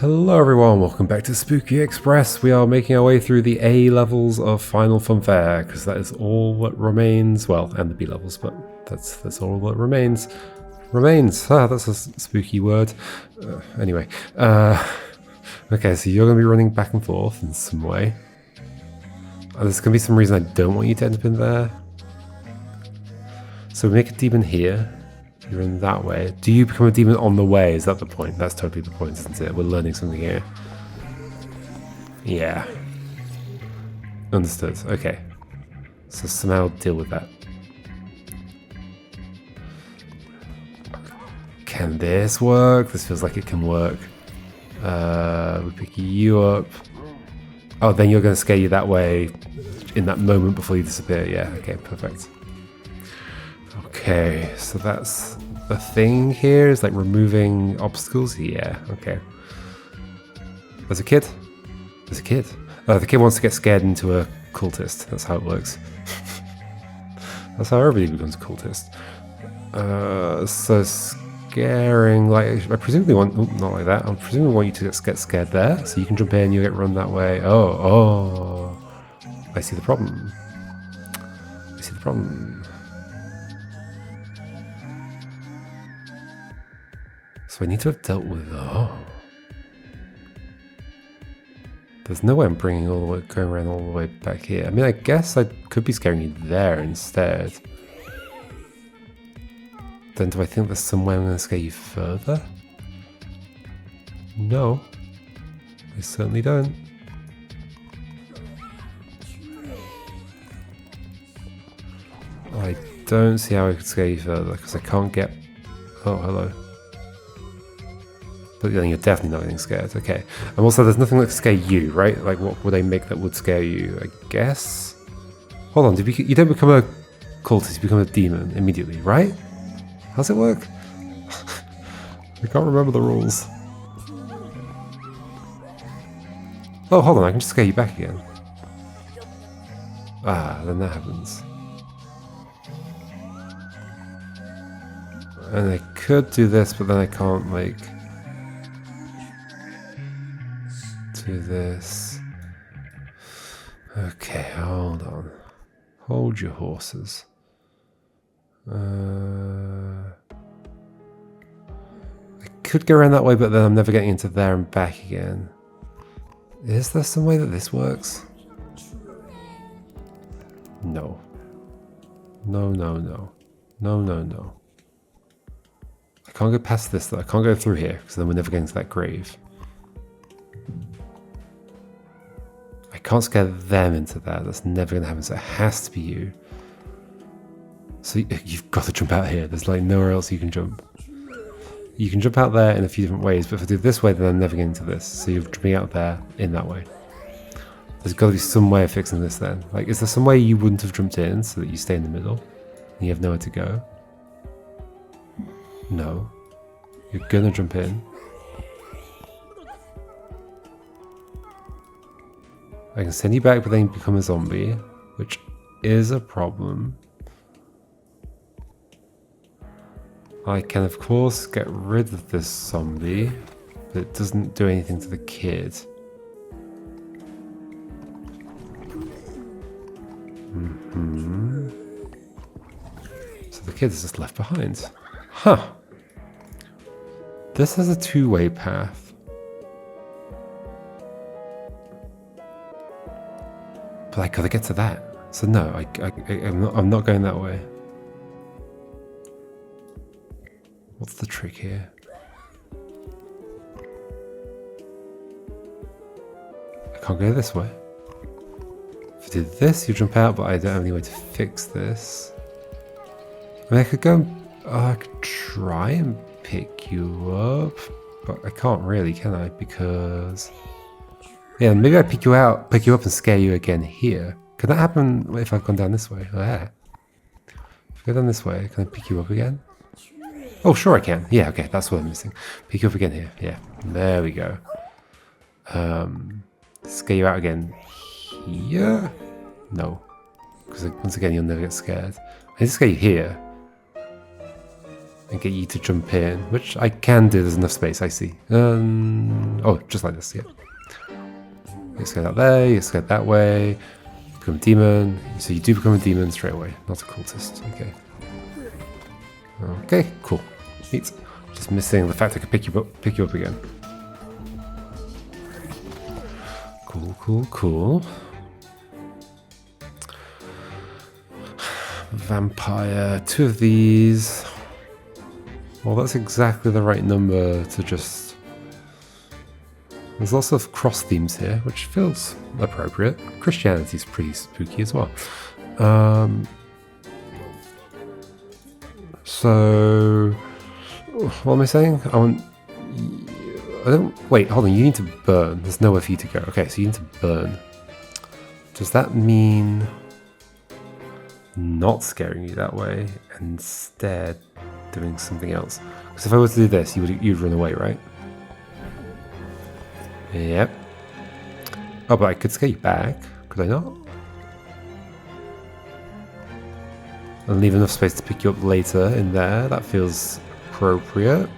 Hello everyone, welcome back to Spooky Express. We are making our way through the A levels of Final Funfair, because that is all that remains. Well, and the B levels, but that's all that remains. That's a spooky word. Anyway, okay, so you're going to be running back and forth in some way. There's going to be some reason I don't want you to end up in there. So we make a demon here. You're in that way. Do you become a demon on the way? Is that the point? That's totally the point, isn't it? We're learning something here. Yeah. Understood. Okay. So somehow deal with that. Can this work? This feels like it can work. We pick you up. Oh, then you're going to scare you that way in that moment before you disappear. Yeah, okay, perfect. Okay, so that's the thing here, is like removing obstacles. Yeah, okay. There's a kid. There's a kid. The kid wants to get scared into a cultist. That's how it works. That's how everybody becomes a cultist. So scaring, like, I presumably want, oh, not like that. I presumably want you to get scared there, so you can jump in, you get run that way. Oh, I see the problem. I see the problem. So I need to have dealt with, there's no way I'm bringing all the way, going around all the way back here. I mean, I guess I could be scaring you there instead. Then do I think there's some way I'm going to scare you further? No. I certainly don't. I don't see how I could scare you further, because I can't get... Oh, hello. But then you're definitely not getting scared. Okay. And also, there's nothing that could scare you, right? Like, what would I make that would scare you? I guess. Hold on. You don't become a cultist. You become a demon immediately, right? How's it work? I can't remember the rules. Oh, hold on. I can just scare you back again. Ah, then that happens. And I could do this, but then I can't, like... do this. Okay, hold on. Hold your horses. I could go around that way, but then I'm never getting into there and back again. Is there some way that this works? No. No. I can't go past this though. I can't go through here, because then we're never getting to that grave. I can't scare them into that. That's never going to happen, so it has to be you. So you've got to jump out here. There's like nowhere else you can jump. You can jump out there in a few different ways, but if I do it this way, then I'm never getting to this. So you're jumping out there in that way. There's got to be some way of fixing this then. Like, is there some way you wouldn't have jumped in so that you stay in the middle? And you have nowhere to go? No. You're going to jump in. I can send you back, but then you become a zombie, which is a problem. I can, of course, get rid of this zombie, but it doesn't do anything to the kid. So the kid is just left behind. Huh. This has a two-way path. But I gotta get to that. So no, I'm not going that way. What's the trick here? I can't go this way. If I do this, you jump out, but I don't have any way to fix this. I mean, I could go, I could try and pick you up, but I can't really, can I? Because... yeah, maybe I pick you up and scare you again here. Can that happen if I've gone down this way? Oh, yeah. If I go down this way, can I pick you up again? Oh, sure I can. Yeah, okay, that's what I'm missing. Pick you up again here. Yeah, there we go. Scare you out again here? No. Because once again, you'll never get scared. I need to scare you here. and get you to jump in, which I can do. There's enough space, I see. Oh, just like this, yeah. You escape out there, you escape that way, become a demon. So you do become a demon straight away, not a cultist. Okay. Okay, cool. Neat. Just missing the fact I could pick you up again. Cool, cool, cool. Vampire, 2 of these. Well, that's exactly the right number to just... There's lots of cross themes here, which feels appropriate. Christianity's pretty spooky as well. So, what am I saying? Wait, hold on, you need to burn. There's nowhere for you to go. Okay, so you need to burn. Does that mean not scaring you that way, and instead doing something else? Because if I were to do this, you'd run away, right? Yep. Oh, but I could scare you back. Could I not? And leave enough space to pick you up later in there. That feels appropriate.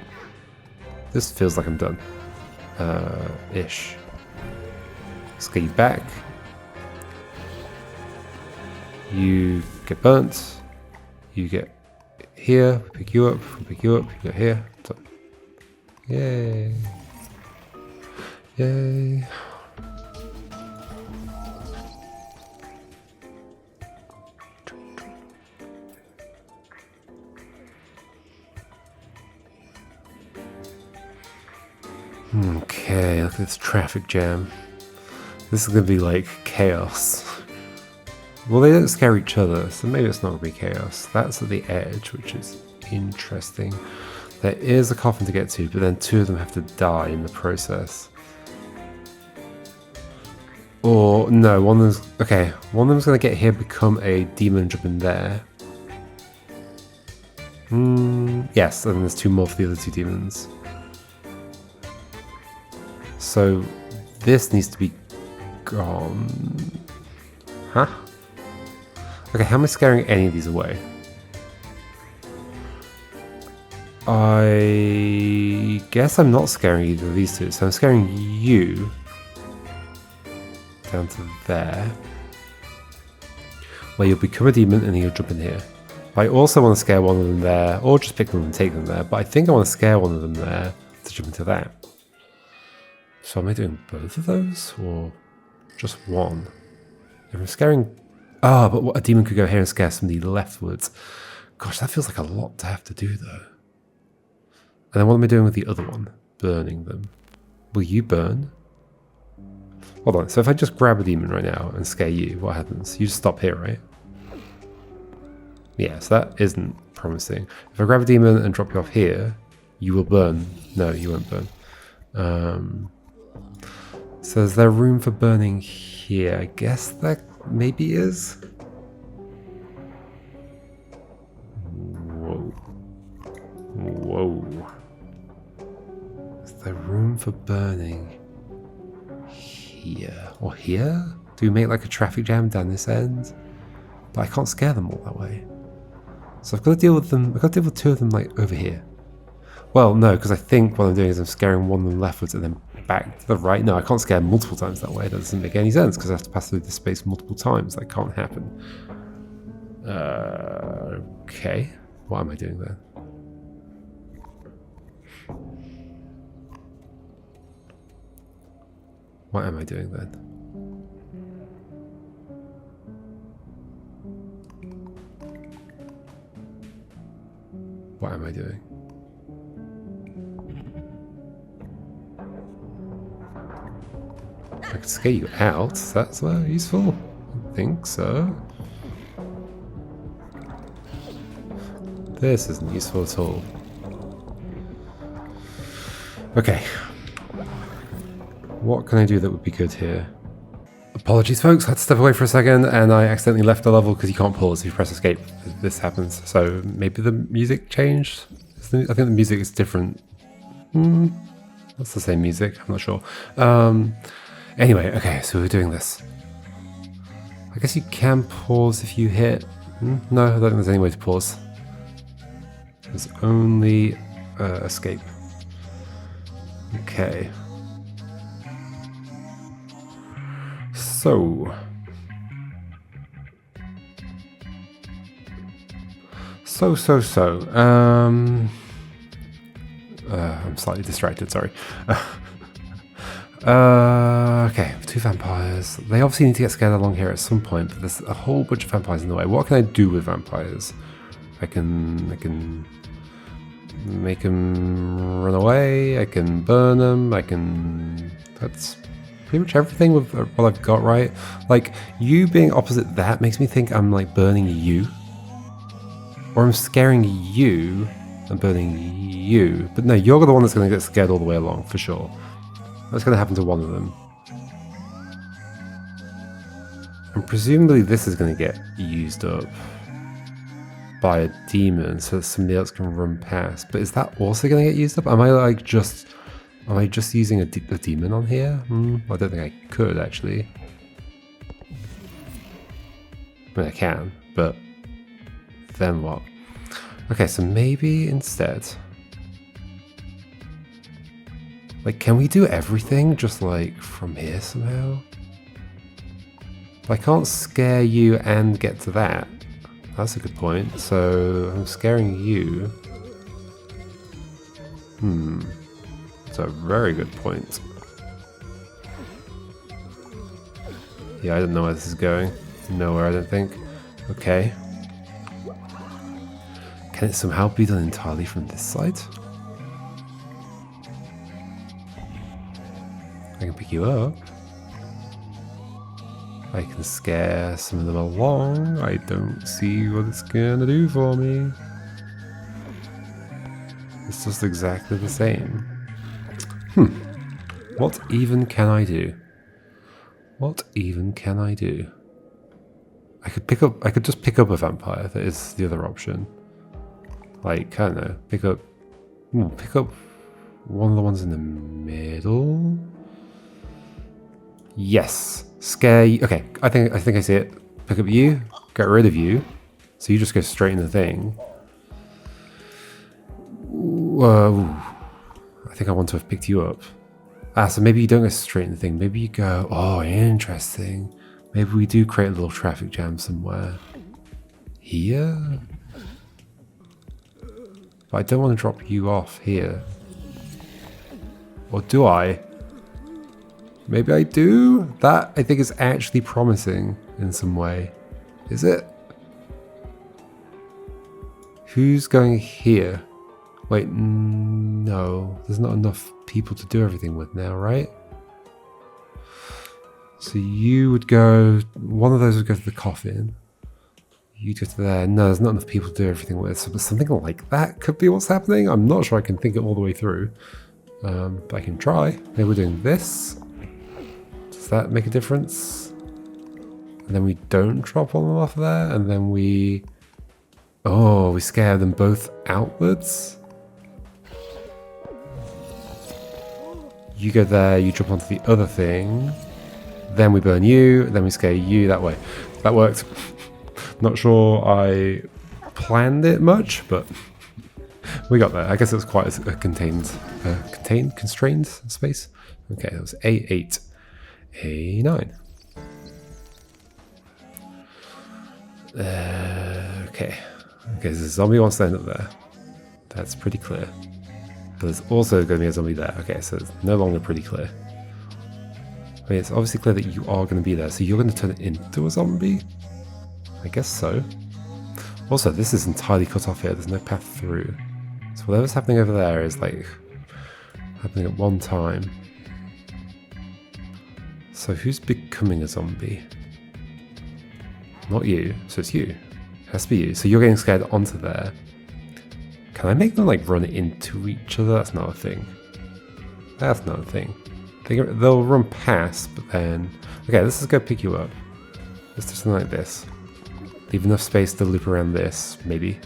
This feels like I'm done. Ish. Scare you back. You get burnt. You get here. We pick you up. We pick you up. You get here. Done. Yay. Yay. Okay, look at this traffic jam. This is going to be like chaos. Well, they don't scare each other, so maybe it's not going to be chaos. That's at the edge, which is interesting. There is a coffin to get to, but then 2 of them have to die in the process. Or, no, one of them's... Okay, one of them's going to get here, become a demon, and jump in there. Yes, and then there's 2 more for the other 2 demons. So, this needs to be gone. Huh? Okay, how am I scaring any of these away? I guess I'm not scaring either of these 2, so I'm scaring you down to there, where you'll become a demon and then you'll jump in here. I also want to scare one of them there, or just pick them and take them there, but I think I want to scare one of them there to jump into that. So am I doing both of those, or just one? If I'm scaring... Ah, but a demon could go here and scare somebody leftwards. Gosh, that feels like a lot to have to do, though. And then what am I doing with the other one? Burning them. Will you burn? Hold on, so if I just grab a demon right now and scare you, what happens? You just stop here, right? Yeah, so that isn't promising. If I grab a demon and drop you off here, you will burn. No, you won't burn. So is there room for burning here? I guess that maybe is. Whoa. Whoa. Is there room for burning here? Or here? Do we make like a traffic jam down this end? But I can't scare them all that way. So I've got to deal with them. I've got to deal with 2 of them like over here. Well, no, because I think what I'm doing is I'm scaring one of them leftwards and then back to the right. No, I can't scare multiple times that way. That doesn't make any sense because I have to pass through this space multiple times. That can't happen. Okay. What am I doing then? What am I doing then? What am I doing? I could scare you out. That's useful. I think so. This isn't useful at all. Okay. What can I do that would be good here? Apologies, folks. I had to step away for a second, and I accidentally left the level because you can't pause if you press escape. This happens. So maybe the music changed? I think the music is different. That's the same music. I'm not sure. Anyway, okay, so we're doing this. I guess you can pause if you hit... No, I don't think there's any way to pause. There's only escape. Okay. So. I'm slightly distracted, sorry. Okay, 2 vampires. They obviously need to get scared along here at some point, but there's a whole bunch of vampires in the way. What can I do with vampires? I can make them run away, I can burn them, that's pretty much everything with what I've got, right? Like, you being opposite that makes me think I'm like burning you. Or I'm scaring you and burning you. But no, you're the one that's going to get scared all the way along, for sure. That's going to happen to one of them. And presumably this is going to get used up by a demon so that somebody else can run past. But is that also going to get used up? Am I just using a demon on here? I don't think I could, actually. I mean, I can, but then what? Okay, so maybe instead, like, can we do everything just like from here somehow? I can't scare you and get to that. That's a good point. So I'm scaring you. That's a very good point. Yeah, I don't know where this is going. Nowhere, I don't think. Okay. Can it somehow be done entirely from this side? I can pick you up. I can scare some of them along. I don't see what it's gonna do for me. It's just exactly the same. What even can I do? What even can I do? I could just pick up a vampire. That is the other option. Like, I don't know, pick up one of the ones in the middle. Yes, scare you. Okay, I think I see it. Pick up you, get rid of you, so you just go straight in the thing. Whoa, I think I want to have picked you up. So maybe you don't go straight in the thing. Maybe you go. Oh, interesting. Maybe we do create a little traffic jam somewhere. Here. But I don't want to drop you off here. Or do I? Maybe I do? That, I think, is actually promising in some way. Is it? Who's going here? Wait, no. There's not enough people to do everything with now, right? So you would go... One of those would go to the coffin. You go to there. No, there's not enough people to do everything with. So something like that could be what's happening. I'm not sure I can think it all the way through. But I can try. Maybe we're doing this. Does that make a difference? And then we don't drop on them off there. And then we... Oh, we scare them both outwards. You go there, you jump onto the other thing. Then we burn you, then we scare you that way. That worked. Not sure I planned it much, but we got there. I guess it was quite a constrained space. Okay, that was A8, A9. Okay, there's a zombie wants to end up there. That's pretty clear. But there's also going to be a zombie there. Okay, so it's no longer pretty clear. I mean, it's obviously clear that you are going to be there, so you're going to turn it into a zombie? I guess so. Also, this is entirely cut off here. There's no path through. So whatever's happening over there is, like, happening at one time. So who's becoming a zombie? Not you. So it's you. It has to be you. So you're getting scared onto there. Can I make them, like, run into each other? That's not a thing. That's not a thing. They'll run past, but then... Okay, let's just go pick you up. Let's do something like this. Leave enough space to loop around this, maybe.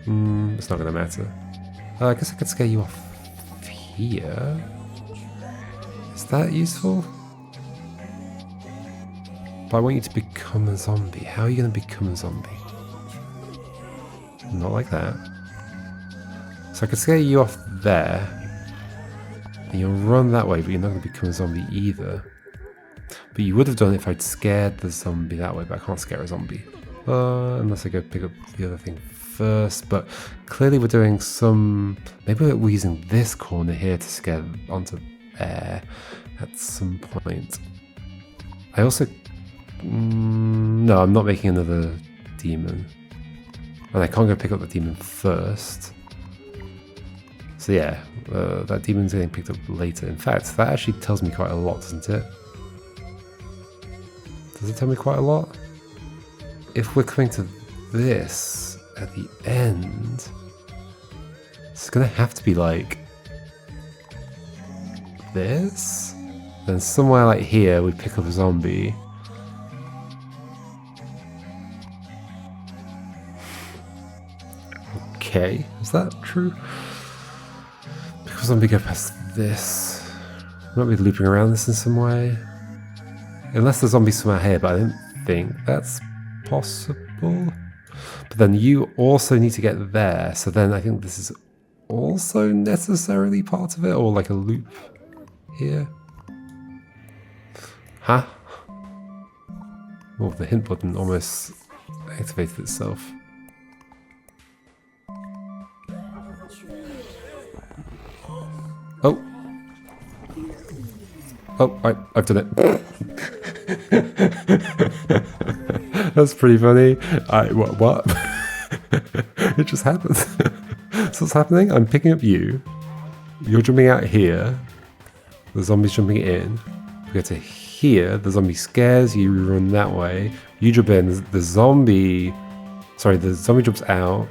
It's not going to matter. I guess I could scare you off here. Is that useful? But I want you to become a zombie. How are you going to become a zombie? Not like that. So I could scare you off there. And you'll run that way, but you're not going to become a zombie either. But you would have done it if I'd scared the zombie that way, but I can't scare a zombie. Unless I go pick up the other thing first. But clearly we're doing some... Maybe we're using this corner here to scare onto air at some point. I also... no, I'm not making another demon. And I can't go pick up the demon first. So yeah, that demon's getting picked up later. In fact, that actually tells me quite a lot, doesn't it? Does it tell me quite a lot? If we're coming to this at the end, it's gonna have to be like this. Then somewhere like here, we pick up a zombie. Okay, is that true? Pick up a zombie, go past this. Might be looping around this in some way. Unless the zombie's somewhere here, but I don't think that's possible. But then you also need to get there, so then I think this is also necessarily part of it, or like a loop here. Huh? Oh, the hint button almost activated itself. Oh. Oh, I've done it. That's pretty funny. What? It just happened. So what's happening? I'm picking up you. You're jumping out here. The zombie's jumping in. We get to here. The zombie scares you. We run that way. You jump in. The zombie jumps out.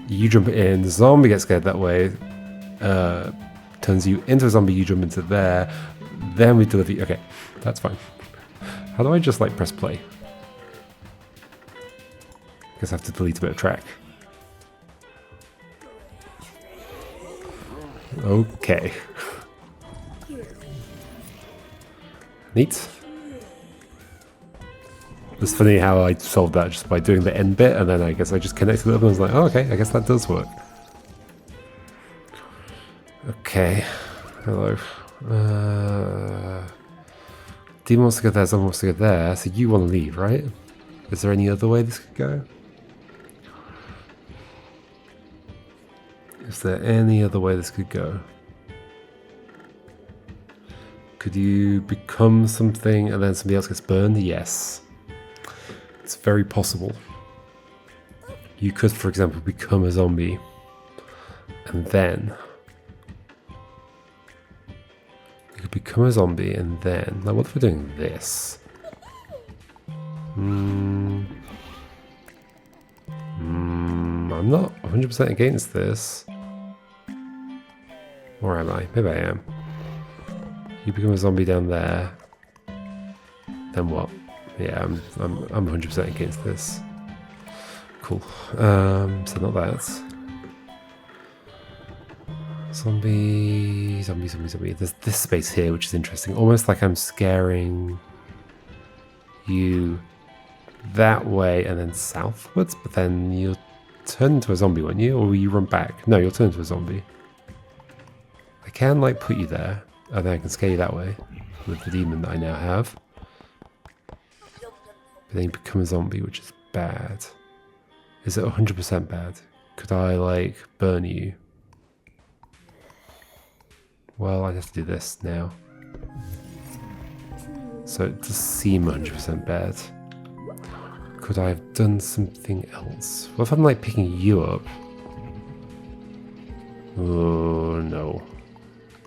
You jump in. The zombie gets scared that way. Turns you into a zombie. You jump into there. Then we deliver you. Okay, that's fine. How do I just like press play? Guess I have to delete a bit of track. Okay. Neat. It's funny how I solved that just by doing the end bit, and then I guess I just connected it up and I was like, oh, okay, I guess that does work. Okay. Hello. Demon wants to go there, someone wants to go there, so you want to leave, right? Is there any other way this could go? Is there any other way this could go? Could you become something and then somebody else gets burned? Yes. It's very possible. You could, for example, become a zombie and then you could become a zombie and then, like, what if we're doing this? I'm not 100% against this. Or am I? Maybe I am. You become a zombie down there. Then what? Yeah, I'm 100% against this. Cool. So not that. Zombie. There's this space here, which is interesting. Almost like I'm scaring you that way and then southwards, but then you'll turn into a zombie, won't you? Or will you run back? No, you'll turn into a zombie. I can, like, put you there, and then I can scare you that way with the demon that I now have. But then you become a zombie, which is bad. Is it 100% bad? Could I, like, burn you? Well, I'd have to do this now. So it does seem 100% bad. Could I have done something else? What if I'm, like, picking you up? Oh, no.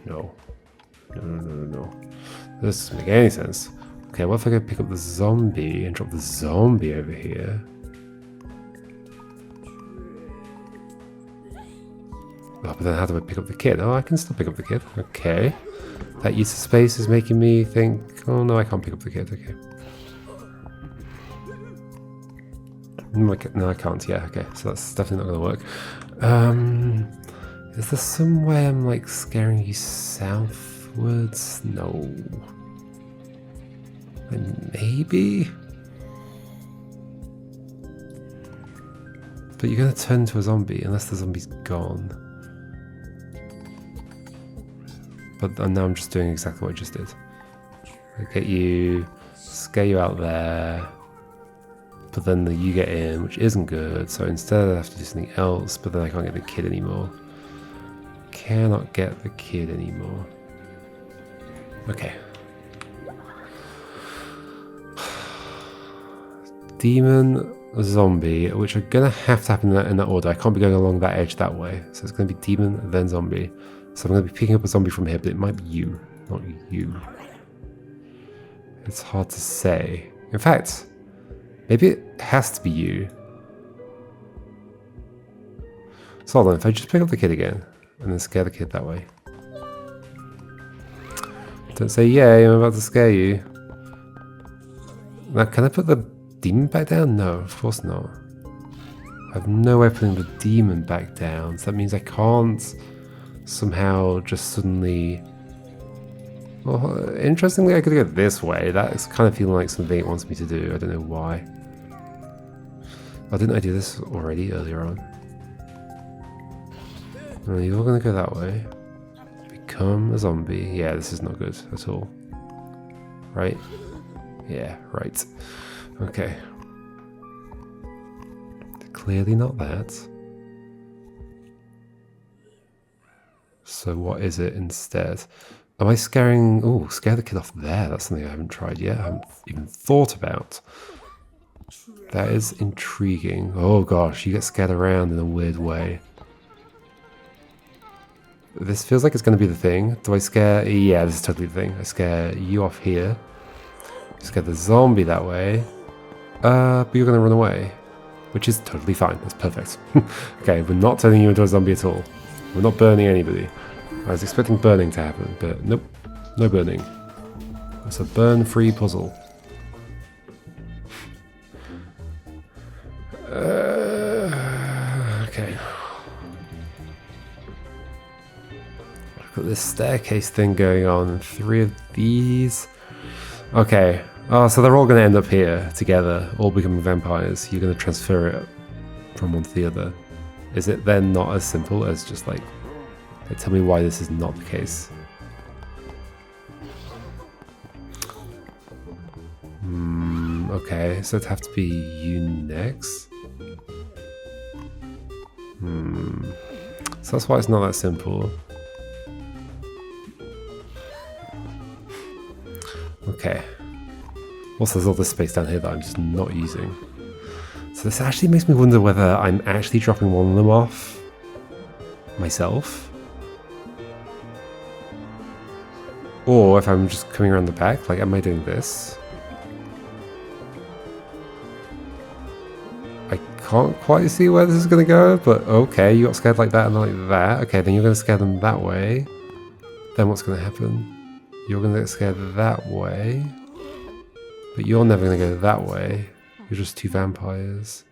No. No. This doesn't make any sense. Okay, what if I go pick up the zombie and drop the zombie over here? Oh, but then how do I pick up the kid? Oh, I can still pick up the kid. Okay. That use of space is making me think, oh no, I can't pick up the kid. Okay. No, I can't. Yeah, okay. So that's definitely not going to work. Is there some way I'm, like, scaring you southwards? No. Maybe? But you're going to turn into a zombie unless the zombie's gone. But now I'm just doing exactly what I just did. I get you, scare you out there, but then you get in, which isn't good. So instead I have to do something else, but then I can't get the kid anymore. Cannot get the kid anymore. Okay. Demon, zombie, which are gonna have to happen in that order. I can't be going along that edge that way. So it's gonna be demon, then zombie. So I'm gonna be picking up a zombie from here, but it might be you, not you. It's hard to say. In fact, maybe it has to be you. So hold on, if I just pick up the kid again, and then scare the kid that way. Don't say, yay, I'm about to scare you. Now, can I put the demon back down? No, of course not. I have no way of putting the demon back down, so that means I can't somehow just suddenly... Well, interestingly, I could go this way. That's kind of feeling like something it wants me to do. I don't know why. Oh, didn't I do this already earlier on? No, you're going to go that way. Become a zombie. Yeah, this is not good at all. Right? Yeah, right. Okay. Clearly not that. So what is it instead? Am I scaring... Oh, scare the kid off there. That's something I haven't tried yet. I haven't even thought about. That is intriguing. Oh gosh, you get scared around in a weird way. This feels like it's going to be the thing. Do I scare... Yeah, this is totally the thing. I scare you off here. Scare the zombie that way. But you're going to run away. Which is totally fine. That's perfect. Okay, we're not turning you into a zombie at all. We're not burning anybody. I was expecting burning to happen, but nope. No burning. It's a burn-free puzzle. Okay. Got this staircase thing going on. 3 of these. Okay. Oh, so they're all going to end up here together, all becoming vampires. You're going to transfer it from one to the other. Is it then not as simple as just like tell me why this is not the case? Okay, so it'd have to be you next. So that's why it's not that simple. Okay. Also, there's all this space down here that I'm just not using. So this actually makes me wonder whether I'm actually dropping one of them off myself. Or if I'm just coming around the back. Like, am I doing this? I can't quite see where this is going to go, but okay, you got scared like that and like that. Okay, then you're going to scare them that way. Then what's going to happen? You're going to get scared that way. But you're never going to go that way. You're just 2 vampires.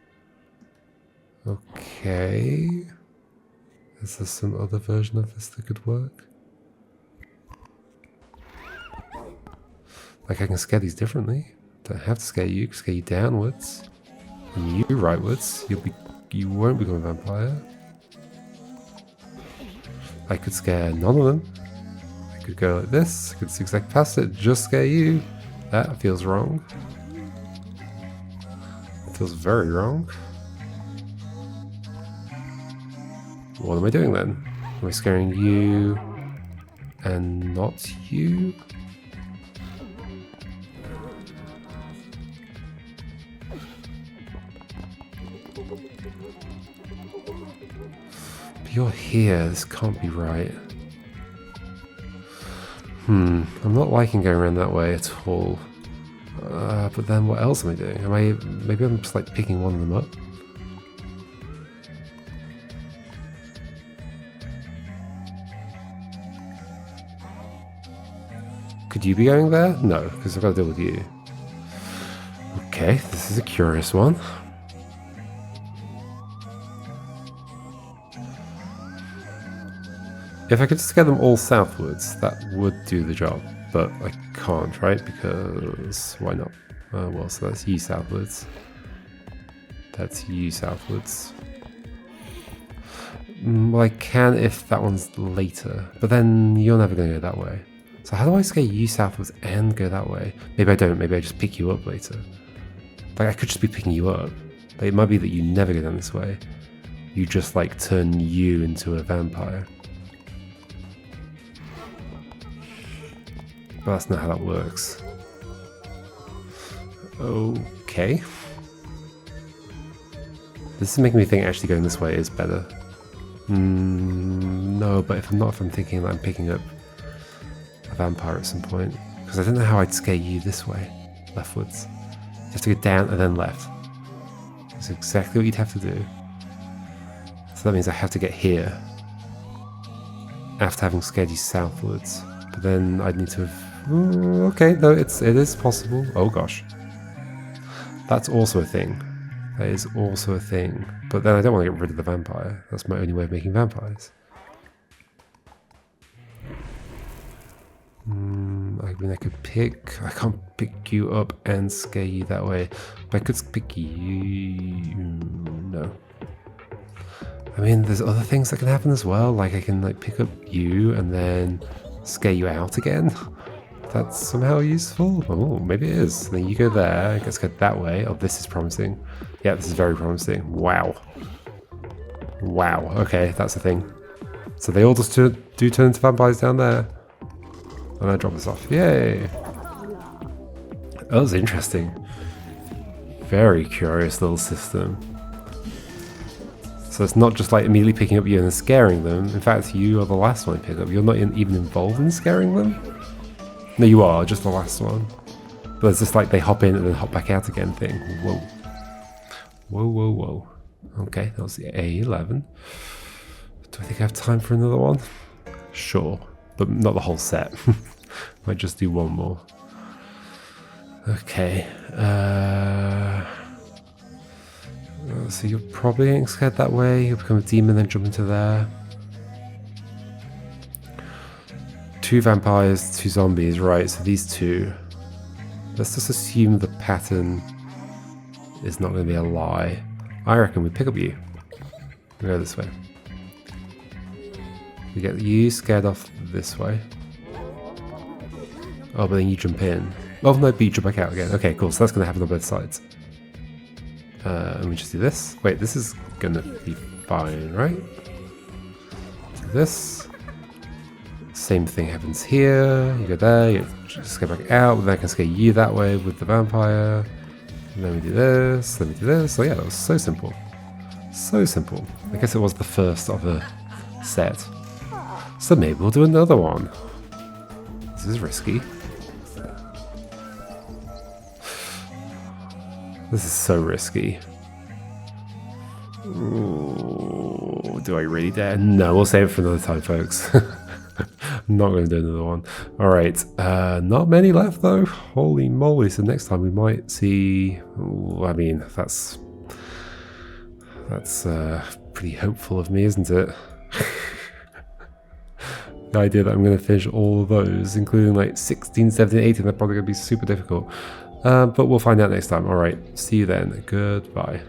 Okay. Is there some other version of this that could work? Like I can scare these differently. Don't have to scare you. I can scare you downwards. And you rightwards. You won't become a vampire. I could scare none of them. I could go like this. I could zigzag past it. Just scare you. That feels wrong. It feels very wrong. What am I doing then? Am I scaring you and not you? But you're here. This can't be right. I'm not liking going around that way at all. But then what else am I doing? Maybe I'm just like picking one of them up. Could you be going there? No, because I've got to deal with you. Okay, this is a curious one. If I could scare them all southwards, that would do the job. But I can't, right? Because why not? Well, so that's you southwards. That's you southwards. Well, I can if that one's later, but then you're never going to go that way. So how do I scare you southwards and go that way? Maybe I don't, maybe I just pick you up later. Like, I could just be picking you up. But it might be that you never go down this way. You just, like, turn you into a vampire. But that's not how that works. Okay. This is making me think actually going this way is better. No, but if I'm thinking that I'm picking up a vampire at some point. Because I don't know how I'd scare you this way, leftwards. You have to go down and then left. That's exactly what you'd have to do. So that means I have to get here after having scared you southwards. But then I'd need to have... okay, no, it is possible. Oh gosh. That's also a thing. That is also a thing. But then I don't want to get rid of the vampire. That's my only way of making vampires. I mean, I could pick... I can't pick you up and scare you that way. But I could pick you... no. I mean, there's other things that can happen as well. Like, I can, like, pick up you and then scare you out again. That's somehow useful. Oh, maybe it is. Then you go there, get scared that way. Oh, this is promising. Yeah, this is very promising. Wow. Wow. Okay, that's the thing. So they all just do turn into vampires down there. And I drop this off. Yay! That was interesting. Very curious little system. So it's not just like immediately picking up you and then scaring them. In fact, you are the last one I pick up. You're not even involved in scaring them? No, you are, just the last one. But it's just like they hop in and then hop back out again thing. Whoa. Whoa, whoa, whoa. Okay, that was the A11. Do I think I have time for another one? Sure. But not the whole set. Might just do one more. Okay. So you're probably getting scared that way. You'll become a demon, then jump into there. 2 vampires, 2 zombies, right? So these 2. Let's just assume the pattern is not going to be a lie. I reckon we pick up you. We go this way. We get you scared off this way. Oh, but then you jump in. Oh no, but you jump back out again. Okay, cool. So that's going to happen on both sides. And we just do this. Wait, this is going to be fine, right? Do this. Same thing happens here. You go there, you just go back out, and then I can scare you that way with the vampire. And then we do this, then we do this. So yeah, that was so simple. So simple. I guess it was the first of a set. So maybe we'll do another one. This is risky. This is so risky. Ooh, do I really dare? No, we'll save it for another time, folks. I'm not going to do another one. Alright, not many left though. Holy moly, so next time we might see... Ooh, I mean, that's pretty hopeful of me, isn't it? The idea that I'm going to finish all of those, including like 16, 17, 18, they're probably going to be super difficult. But we'll find out next time. Alright, see you then. Goodbye.